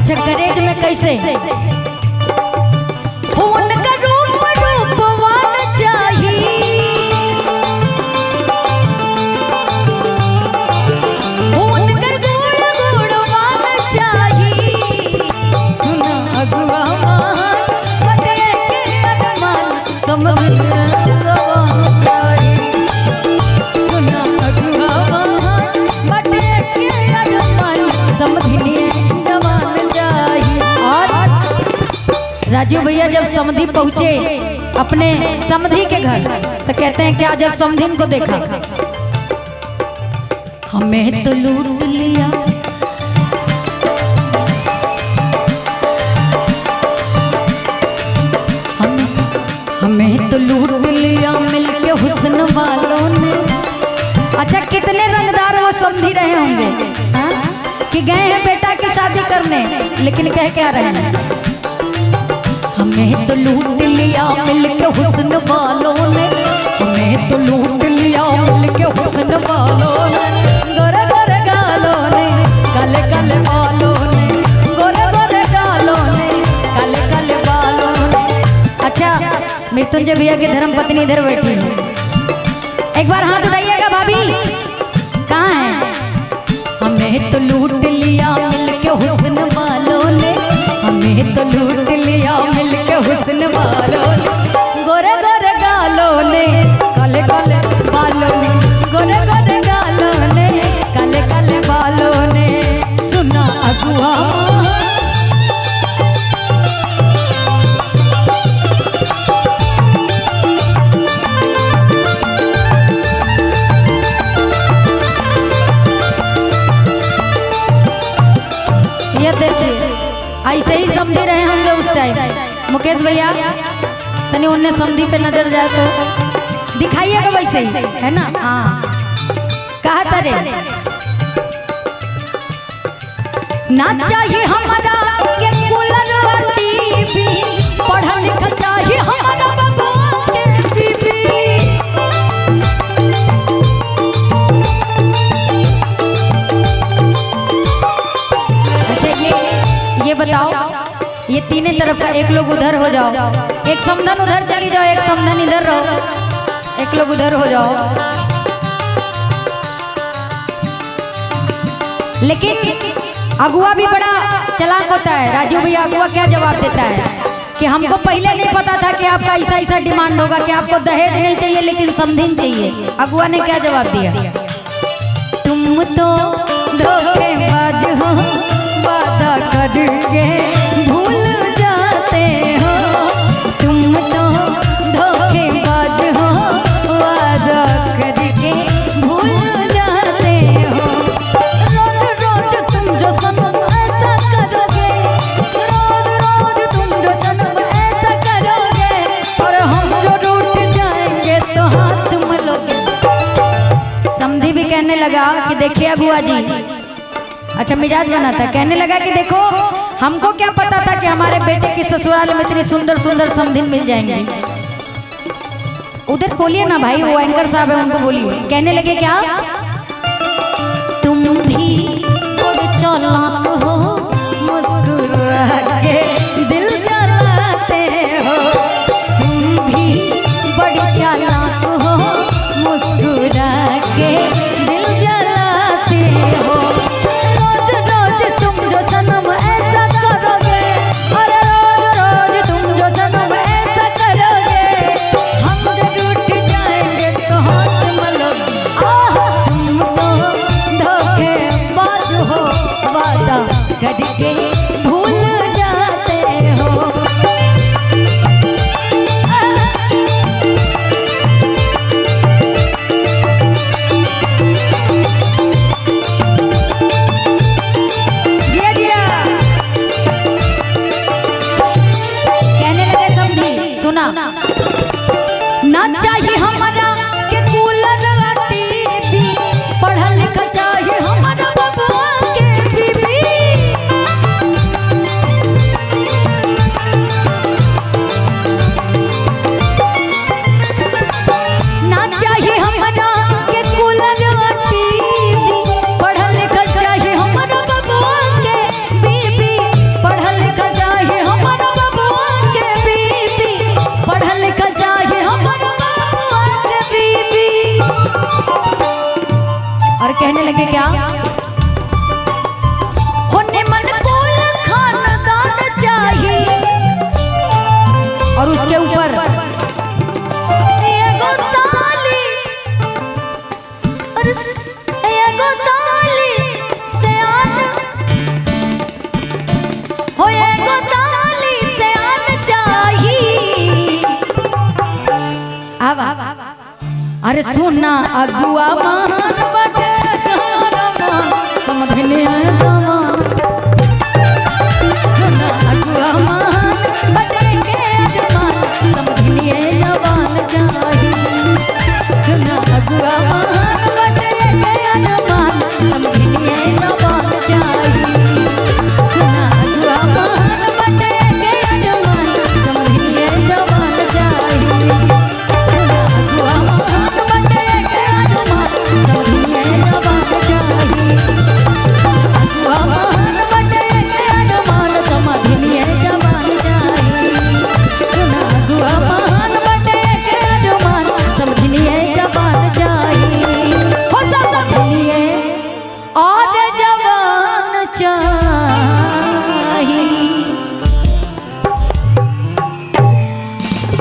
अच्छा करेज में कैसे उनका रूप रूपवान चाहिए, उनका गुण गुणवान चाहिए। सुना अगुआ बटे के अरमान समझ चाहिए, सुना अगुआ बटे के अरमान समझिए जवान चाहिए। और राजू भैया जब समधी पहुंचे अपने समधी के घर तो कहते हैं क्या जब समधी को देखा, हमें तो लूट लिया, हमें तो लूट लिया मिलके हुस्न वालों ने। अच्छा कितने रंगदार वो समधी रहे होंगे हा? कि गए हैं बेटा की शादी करने, लेकिन कह क्या रहे हैं, हमें तो लूट लिया मिलके हुस्न वालों ने, हमें तो लूट लिया मिलके हुस्न वालों ने। गोरे गोरे गालों ने काले काले बालों ने, गोरे गोरे गालों ने काले काले बालों ने। अच्छा मृत्युंजय भैया की धर्म पत्नी इधर बैठी है, एक बार हाथ उठाइएगा भाभी, कहाँ है? हमें तो लूट लिया मिलके हुस्न वालों ने, हमें तो लूट लिया मिलके हुस्न वालों ने। गोरे गोरे गालों ने काले काले बालों ने, गोरे गोरे गालों ने काले काले बालों ने। सुना अगुआ ऐसे ही समझे रहे होंगे उस टाइम। मुकेश भैया तनी उन्हें समझी पे नजर जाए तो दिखाइएगा वैसे ही है ना। हाँ कहा तारे ना चाहिए हमारा के कूलर और टीवी, पढ़ा लिखा चाहिए हमारा बबुआ के बीबी। अच्छा ये बताओ, ये तीनों तरफ का एक लोग उधर हो जाओ, एक समधन उधर चली जाओ, एक समधन इधर रहो, एक लोग उधर हो जाओ। लेकिन अगुआ भी बड़ा चालाक होता है। राजू भैया अगुआ क्या जवाब देता है कि हमको पहले नहीं पता था कि आपका ऐसा ऐसा डिमांड होगा कि आपको दहेज नहीं चाहिए लेकिन समधिन चाहिए। अगुआ ने क्या जवाब दिया, तुम तो धोखेबाज हो, वादा करके भूल जाते हो, तुम तो धोखेबाज हो, वादा करके भूल जाते हो। रोज रोज तुम जो सनम ऐसा करोगे, रोज रोज तुम जो सनम ऐसा करोगे, और हम जो रूठ जाएंगे तो हाथ मलोगे। समधी भी कहने लगा कि देखिए अगुआ जी, अच्छा मिजाज बना था, कहने लगा कि देखो हमको क्या पता था कि हमारे बेटे के ससुराल में इतनी सुंदर सुंदर समधिन मिल जाएंगे। उधर बोलिए ना भाई, वो एंकर साहब है उनको बोलिए। कहने लगे क्या, तुम भी बड़े चालाक हो, मुस्कुरा के दिल जलाते हो, तुम भी बड़े चालाक हो, मुस्कुरा के दिल जलाते हो। आवा अरे सुना अगुआ महान बटे समझ नहीं आया।